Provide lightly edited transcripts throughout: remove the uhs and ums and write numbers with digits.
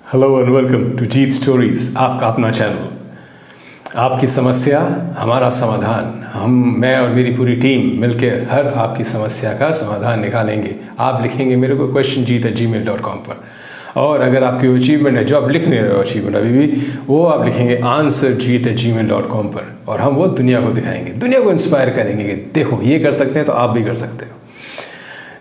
Hello and welcome to Jeet stories, आपका अपना channel. आपकी समस्या हमारा समाधान। मैं और मेरी पूरी टीम मिलकर हर आपकी समस्या का समाधान निकालेंगे। आप लिखेंगे मेरे को questionjeet@gmail.com पर, और अगर आपकी अचीवमेंट है जो आप लिख नहीं रहे हो अचीवमेंट अभी भी, वो आप लिखेंगे answerjeet@gmail.com पर, और हम वो दुनिया को दिखाएंगे, दुनिया को इंस्पायर करेंगे कि देखो ये कर सकते हैं तो आप भी कर सकते हो।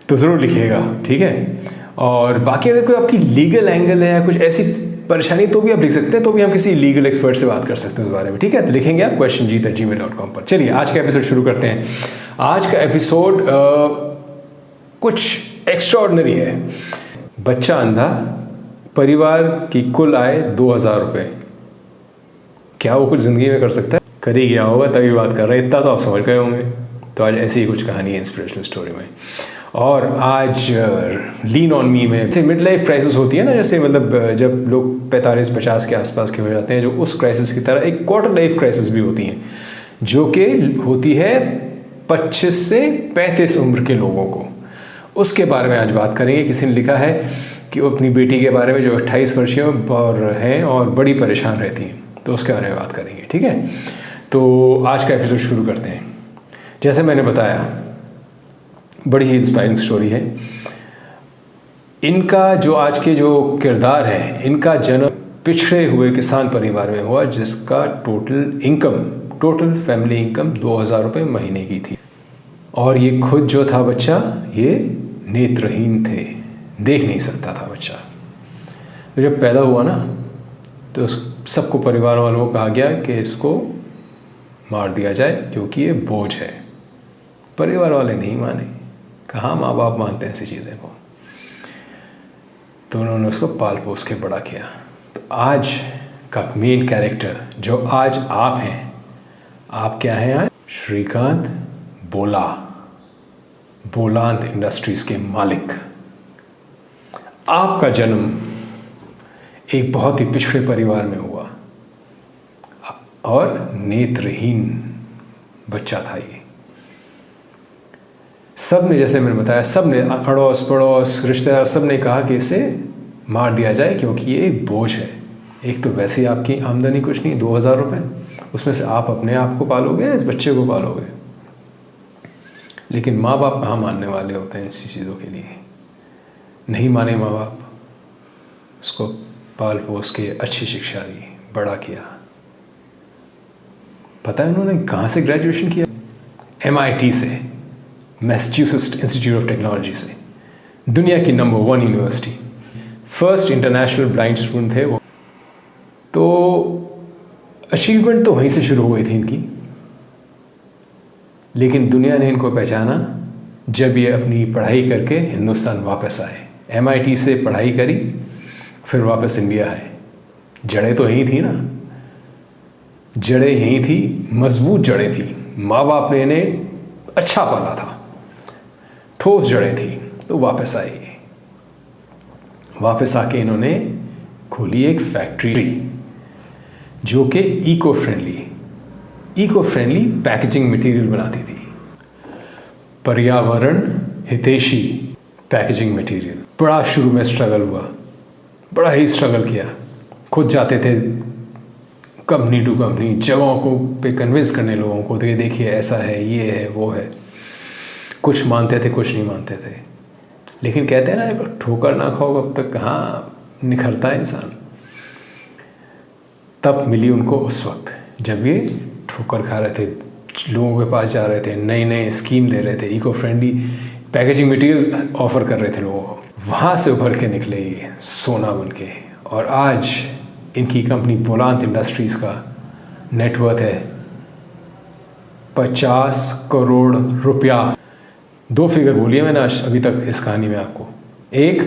तो ज़रूर लिखिएगा, ठीक है। और बाकी अगर कोई आपकी लीगल एंगल है या कुछ ऐसी परेशानी तो भी आप लिख सकते हैं, तो भी हम किसी लीगल एक्सपर्ट से बात कर सकते हैं उस बारे में, ठीक है। तो लिखेंगे आप questionjeet@gmail.com पर। चलिए आज का एपिसोड शुरू करते हैं। आज का एपिसोड कुछ एक्स्ट्राऑर्डिनरी है। बच्चा अंधा, परिवार की कुल आय 2000 रुपये। क्या वो कुछ ज़िंदगी में कर सकता है? कर ही गया होगा तभी बात कर रहे हैं, इतना तो आप समझ गए होंगे। तो आज ऐसी ही कुछ कहानी है इंस्पिरेशनल स्टोरी में। और आज लीन ऑन मी में जैसे मिड लाइफ क्राइसिस होती है ना, जैसे मतलब जब लोग 45-50 के आसपास के हो जाते हैं, जो उस क्राइसिस की तरह एक क्वार्टर लाइफ क्राइसिस भी होती है, जो कि होती है 25 से 35 उम्र के लोगों को। उसके बारे में आज बात करेंगे। किसी ने लिखा है कि वो अपनी बेटी के बारे में जो 28 वर्षीय और हैं और बड़ी परेशान रहती हैं, तो उसके बारे में बात करेंगे, ठीक है। तो आज का एपिसोड शुरू करते हैं। जैसे मैंने बताया, बड़ी ही इंस्पायरिंग स्टोरी है। इनका जो आज के जो किरदार है, इनका जन्म पिछड़े हुए किसान परिवार में हुआ, जिसका टोटल फैमिली इनकम 2000 रुपये महीने की थी। और ये खुद जो था बच्चा, ये नेत्रहीन थे, देख नहीं सकता था बच्चा। तो जब पैदा हुआ ना, तो सबको परिवार वालों को कहा गया कि इसको मार दिया जाए क्योंकि ये बोझ है। परिवार वाले नहीं माने। कहाँ माँ बाप मानते हैं ऐसी चीज़ें को। तो उन्होंने उसको पाल पोस के बड़ा किया। तो आज का मेन कैरेक्टर जो आज आप हैं, आप क्या हैं आज? श्रीकांत बोलांत इंडस्ट्रीज के मालिक। आपका जन्म एक बहुत ही पिछड़े परिवार में हुआ और नेत्रहीन बच्चा था ये। सब ने, जैसे मैंने बताया, सब ने, अड़ोस पड़ोस रिश्तेदार, सब ने कहा कि इसे मार दिया जाए क्योंकि ये एक बोझ है। एक तो वैसे ही आपकी आमदनी कुछ नहीं, 2000 रुपये, उसमें से आप अपने आप को पालोगे, इस बच्चे को पालोगे। लेकिन माँ बाप कहाँ मानने वाले होते हैं ऐसी चीज़ों के लिए। नहीं माने माँ बाप, उसको पाल पोस के अच्छी शिक्षा दी, बड़ा किया। पता है उन्होंने कहाँ से ग्रेजुएशन किया? MIT से, मैसाचुसेट्स इंस्टीट्यूट ऑफ टेक्नोलॉजी से, दुनिया की number 1 university. First international blind student थे वो। तो अचीवमेंट तो वहीं से शुरू हो गई थी इनकी। लेकिन दुनिया ने इनको पहचाना जब ये अपनी पढ़ाई करके हिंदुस्तान वापस आए। MIT से पढ़ाई करी, फिर वापस इंडिया आए। जड़ें तो यहीं थी ना, जड़ें यहीं थी, मजबूत जड़ें थी। माँ बाप ने इन्हें अच्छा पाला था, ठोस जड़ें थी। तो वापस आई। वापस आके इन्होंने खोली एक फैक्ट्री जो कि इको फ्रेंडली पैकेजिंग मटेरियल बनाती थी, पर्यावरण हितैषी पैकेजिंग मटेरियल। बड़ा शुरू में स्ट्रगल हुआ, बड़ा ही स्ट्रगल किया। खुद जाते थे कंपनी टू कंपनी, जगहों को पे कन्विंस करने लोगों को, तो ये देखिए ऐसा है, ये है, वो है। कुछ मानते थे, कुछ नहीं मानते थे। लेकिन कहते हैं ना, ठोकर ना खाओ अब तक कहाँ निखरता है इंसान। तब मिली उनको उस वक्त जब ये ठोकर खा रहे थे, लोगों के पास जा रहे थे, नई नई स्कीम दे रहे थे, eco friendly packaging materials offer कर रहे थे लोगों को। वहाँ से उभर के निकले ये सोना बन के। और आज इनकी कंपनी बोलांत इंडस्ट्रीज़ का नेटवर्थ है 50 करोड़ रुपया। 2 फिगर बोलिए मैंने आज अभी तक इस कहानी में आपको। एक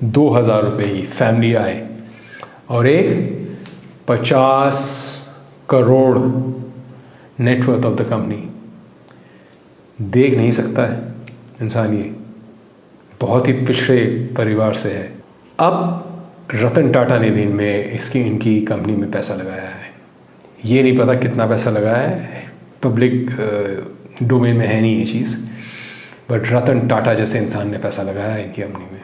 2000 रुपये की फैमिली आय, और एक 50 crore net worth of the company. देख नहीं सकता है इंसान, ये बहुत ही पिछड़े परिवार से है। अब रतन टाटा ने भी इनकी कंपनी में पैसा लगाया है। ये नहीं पता कितना पैसा लगाया है, पब्लिक डोमेन में है नहीं ये चीज़, बट रतन टाटा जैसे इंसान ने पैसा लगाया है इनकी कंपनी में।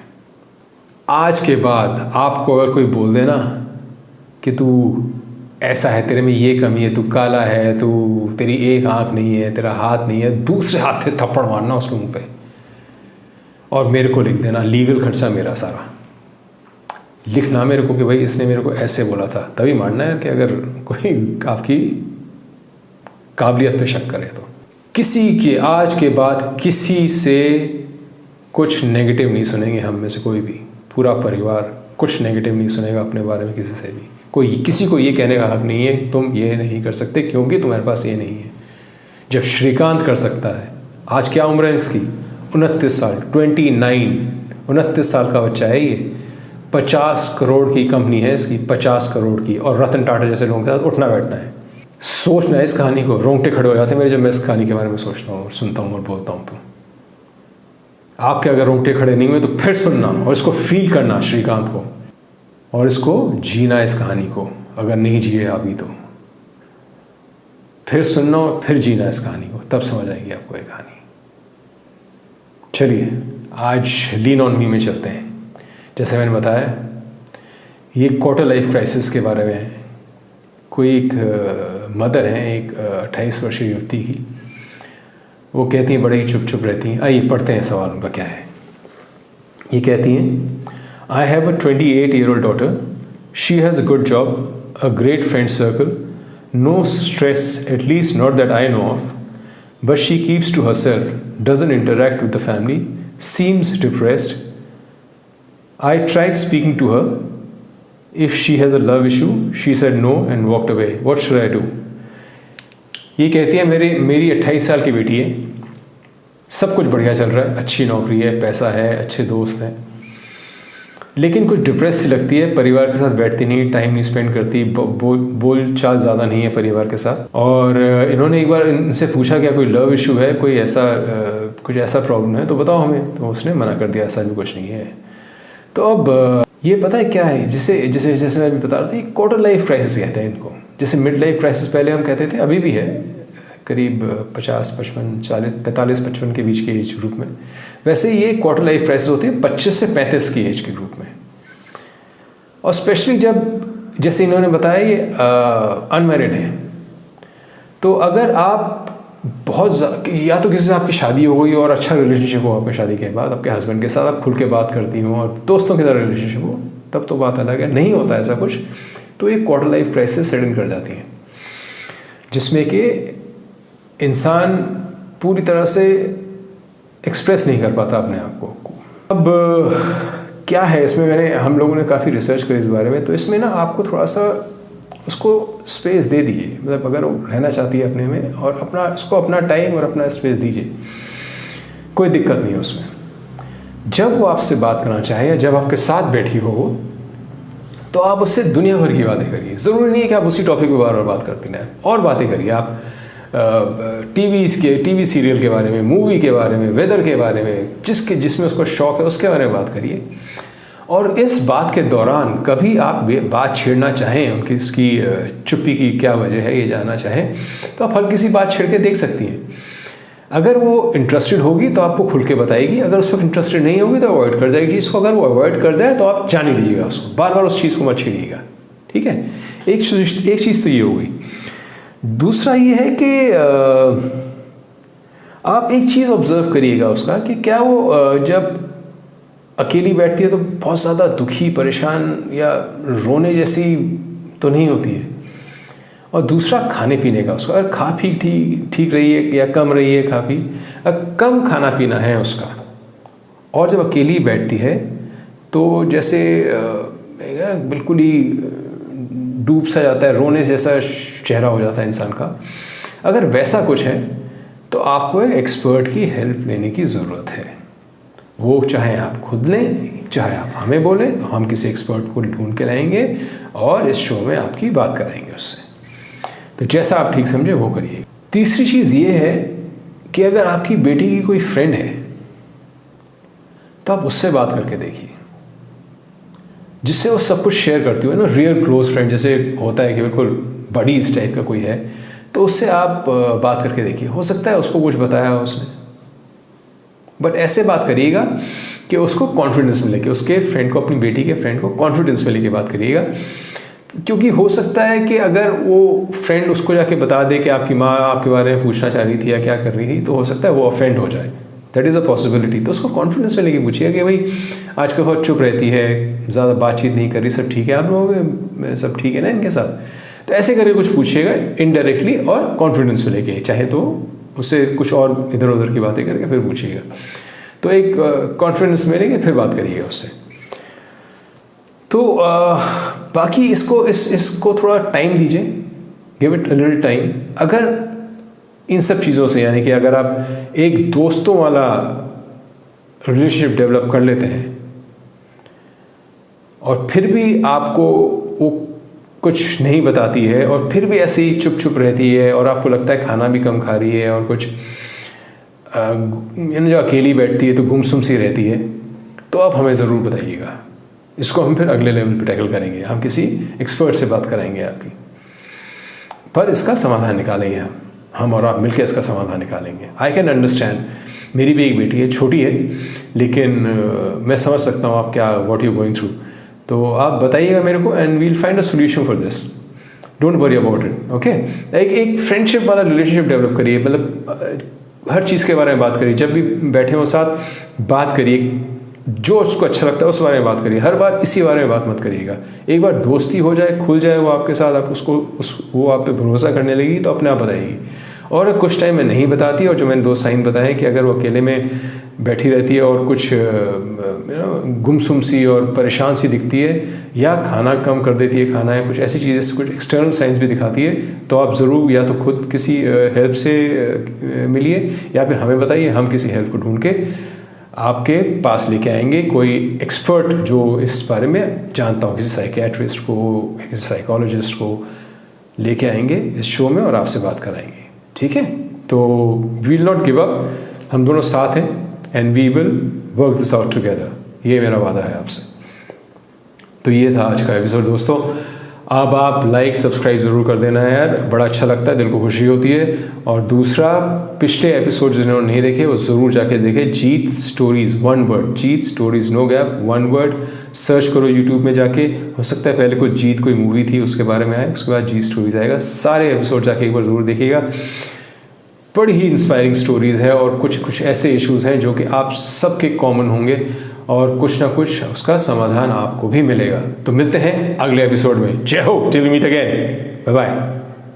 आज के बाद आपको अगर कोई बोल दे ना कि तू ऐसा है, तेरे में ये कमी है, तू काला है, तू तेरी एक आंख नहीं है, तेरा हाथ नहीं है, दूसरे हाथ से थप्पड़ मारना उसके मुंह पे और मेरे को लिख देना, लीगल खर्चा मेरा सारा। लिखना मेरे को कि भाई इसने मेरे को ऐसे बोला था, तभी मानना है कि अगर कोई आपकी काबिलियत पे शक करे तो। किसी के आज के बाद किसी से कुछ नेगेटिव नहीं सुनेंगे हम में से कोई भी, पूरा परिवार कुछ नेगेटिव नहीं सुनेगा अपने बारे में किसी से भी। कोई किसी को ये कहने का हक नहीं है तुम ये नहीं कर सकते क्योंकि तुम्हारे पास ये नहीं है। जब श्रीकांत कर सकता है, आज क्या उम्र है इसकी, 29 साल, 29 साल का बच्चा है ये। 50 करोड़ की कंपनी है इसकी, 50 करोड़ की, और रतन टाटा जैसे लोगों के साथ उठना बैठना है। सोचना है इस कहानी को, रोंगटे खड़े हो जाते हैं मेरे जब मैं इस कहानी के बारे में सोचता हूँ और सुनता हूँ और बोलता हूँ। तो आपके अगर रोंगटे खड़े नहीं हुए तो फिर सुनना और इसको फील करना श्रीकांत को, और इसको जीना इस कहानी को। अगर नहीं जिए अभी तो फिर सुनना और फिर जीना इस कहानी को, तब समझ आएगी आपको ये कहानी। चलिए आज लीन ऑन मी में चलते हैं। जैसे मैंने बताया ये क्वार्टर लाइफ क्राइसिस के बारे में है। कोई एक मदर हैं, एक 28 वर्षीय युवती की, वो कहती हैं, बड़े ही चुप चुप रहती हैं। आइए पढ़ते हैं सवाल उनका क्या है। ये कहती हैं, I have a 28-year-old daughter. She has a good job, a great friend circle, no stress, at least not that I know of, but she keeps to herself, doesn't interact with the family, seems depressed. I tried speaking to her if she has a love issue. She said no and walked away. What should I do? ये कहती है मेरी 28 साल की बेटी है, सब कुछ बढ़िया चल रहा है, अच्छी नौकरी है, पैसा है, अच्छे दोस्त हैं, लेकिन कुछ डिप्रेस सी लगती है, परिवार के साथ बैठती नहीं, टाइम नहीं स्पेंड करती, बोल चाल ज़्यादा नहीं है परिवार के साथ। और इन्होंने एक बार इनसे पूछा क्या कोई लव इशू है, कोई ऐसा कुछ ऐसा प्रॉब्लम है तो बताओ हमें, तो उसने मना कर दिया, ऐसा भी कुछ नहीं है। तो अब ये पता है क्या है, जैसे मैं भी बता रहा था, क्वार्टर लाइफ क्राइसिस कहते हैं इनको। जैसे मिड लाइफ क्राइसिस पहले हम कहते थे, अभी भी है, करीब 45 के बीच के एज ग्रुप में। वैसे ये क्वार्टर लाइफ क्राइसिस होती है 25 से 35 की एज के ग्रुप में। और स्पेशली जब, जैसे इन्होंने बताया, ये अनमैरिड है, तो अगर आप बहुत या तो किसी से आपकी शादी हो गई और अच्छा रिलेशनशिप हो आपके शादी के बाद, आपके हस्बैंड के साथ आप खुल के बात करती हो और दोस्तों की तरह रिलेशनशिप हो, तब तो बात अलग है। नहीं होता ऐसा कुछ, तो ये क्वार्टर लाइफ क्राइसिस सेट इन कर जाती है, जिसमें कि इंसान पूरी तरह से एक्सप्रेस नहीं कर पाता अपने आप को। अब क्या है इसमें, हम लोगों ने काफ़ी रिसर्च करी इस बारे में, तो इसमें ना आपको थोड़ा सा उसको स्पेस दे दीजिए। मतलब अगर वो रहना चाहती है अपने में, और उसको अपना टाइम और अपना स्पेस दीजिए, कोई दिक्कत नहीं है उसमें। जब वो आपसे बात करना चाहे या जब आपके साथ बैठी हो, तो आप उससे दुनिया भर की बातें करिए। ज़रूरी नहीं है कि आप उसी टॉपिक पर बार बार बात करती रहें, और बातें करिए। आप टीवी सीरियल के बारे में, मूवी के बारे में, वेदर के बारे में, जिसमें उसको शौक है उसके बारे में बात करिए। और इस बात के दौरान कभी आप बात छेड़ना चाहें, इसकी चुप्पी की क्या वजह है ये जानना चाहें, तो आप हल्की सी बात छेड़ के देख सकती हैं। अगर वो इंटरेस्टेड होगी तो आपको खुल के बताएगी, अगर उस वक्त इंटरेस्टेड नहीं होगी तो अवॉइड कर जाएगी चीज़ को। अगर वो अवॉइड कर जाए तो आप जान ही लीजिएगा उसको, बार बार उस चीज़ को मत छेड़िएगा, ठीक है। एक चीज़ तो ये हो गई। दूसरा ये है कि आप एक चीज़ ऑब्जर्व करिएगा उसका, कि क्या वो जब अकेली बैठती है तो बहुत ज़्यादा दुखी, परेशान या रोने जैसी तो नहीं होती है। और दूसरा खाने पीने का, उसका अगर खा पी ठीक रही है या कम रही है खा पी, कम खाना पीना है उसका। और जब अकेली बैठती है तो जैसे बिल्कुल ही डूब सा जाता है, रोने जैसा चेहरा हो जाता है इंसान का। अगर वैसा कुछ है तो आपको एक एक्सपर्ट की हेल्प लेने की ज़रूरत है। वो चाहे आप खुद लें, चाहे आप हमें बोलें, तो हम किसी एक्सपर्ट को ढूंढ के लाएंगे और इस शो में आपकी बात कराएंगे उससे। तो जैसा आप ठीक समझे वो करिए। तीसरी चीज़ ये है कि अगर आपकी बेटी की कोई फ्रेंड है तो आप उससे बात करके देखिए, जिससे वो सब कुछ शेयर करती हो ना, रियल क्लोज फ्रेंड जैसे होता है कि बिल्कुल बडीज टाइप का कोई है, तो उससे आप बात करके देखिए। हो सकता है उसको कुछ बताया हो उसने, बट ऐसे बात करिएगा कि उसको कॉन्फिडेंस मिले, कि उसके फ्रेंड को, अपनी बेटी के फ्रेंड को कॉन्फिडेंस मिले के बात करिएगा। क्योंकि हो सकता है कि अगर वो फ्रेंड उसको जाके बता दे कि आपकी माँ आपके बारे में पूछना चाह रही थी या क्या कर रही थी, तो हो सकता है वो ऑफेंड हो जाए। That is a possibility. तो उसको कॉन्फिडेंस में लेके पूछिएगा कि भाई आजकल बहुत चुप रहती है, ज़्यादा बातचीत नहीं कर रही, सब ठीक है आप लोगों में, सब ठीक है ना इनके साथ। तो ऐसे करके कुछ पूछिएगा इनडायरेक्टली और कॉन्फिडेंस में लेके, चाहे तो उससे कुछ और इधर उधर की बातें करके फिर पूछिएगा। तो एक कॉन्फिडेंस में लेके फिर बात करिएगा उससे। तो बाकी इसको थोड़ा टाइम दीजिए, give it a little time. अगर इन सब चीज़ों से, यानी कि अगर आप एक दोस्तों वाला रिलेशनशिप डेवलप कर लेते हैं और फिर भी आपको वो कुछ नहीं बताती है और फिर भी ऐसे ही चुप चुप रहती है और आपको लगता है खाना भी कम खा रही है और कुछ जो अकेली बैठती है तो गुमसुम सी रहती है, तो आप हमें ज़रूर बताइएगा। इसको हम फिर अगले लेवल पे टैकल करेंगे, हम किसी एक्सपर्ट से बात कराएंगे आपकी, पर इसका समाधान निकालेंगे हम और आप मिलकर इसका समाधान निकालेंगे। आई कैन अंडरस्टैंड, मेरी भी एक बेटी है, छोटी है, लेकिन मैं समझ सकता हूँ आप क्या व्हाट यू गोइंग थ्रू। तो आप बताइएगा मेरे को and we'll find a solution for this, don't worry about it. Okay, एक फ्रेंडशिप वाला रिलेशनशिप डेवलप करिए, मतलब हर चीज़ के बारे में बात करिए। जब भी बैठे हो साथ बात करिए, जो उसको अच्छा लगता है उस बारे में बात करिए, हर बार इसी बारे में बात मत करिएगा। एक बार दोस्ती हो जाए, खुल जाए वो आपके साथ, आप वो आप पे भरोसा करने लगी तो अपने आप बताएगी। और कुछ टाइम में नहीं बताती, और जो मैंने 2 साइन बताए कि अगर वो अकेले में बैठी रहती है और कुछ गुमसुम सी और परेशान सी दिखती है, या खाना कम कर देती है, खाना है कुछ ऐसी चीज़ें, कुछ एक्सटर्नल साइंस भी दिखाती है, तो आप ज़रूर या तो खुद किसी हेल्प से मिलिए या फिर हमें बताइए, हम किसी हेल्प को ढूंढ के आपके पास लेके आएंगे, कोई एक्सपर्ट जो इस बारे में जानता हो, किसी साइकियाट्रिस्ट को, किसी साइकोलॉजिस्ट को लेके आएंगे इस शो में और आपसे बात कराएंगे। ठीक है, तो we will not give up, हम दोनों साथ हैं and we will work this out together, ये मेरा वादा है आपसे। तो ये था आज का एपिसोड दोस्तों। अब आप लाइक सब्सक्राइब ज़रूर कर देना है यार, बड़ा अच्छा लगता है, दिल को खुशी होती है। और दूसरा, पिछले एपिसोड जिन्होंने नहीं देखे वो ज़रूर जाके देखें, Jeet stories, 1 word, Jeet stories, no gap, 1 word search करो यूट्यूब में जाके। हो सकता है पहले कोई मूवी थी उसके बारे में आए, उसके बाद जीत स्टोरीज़ आएगा। सारे एपिसोड जाके एक बार ज़रूर देखिएगा, बड़ी ही इंस्पायरिंग स्टोरीज़ है और कुछ ऐसे इश्यूज़ हैं जो कि आप सबके कॉमन होंगे और कुछ ना कुछ उसका समाधान आपको भी मिलेगा। तो मिलते हैं अगले एपिसोड में। जय हो, till we meet again, bye bye.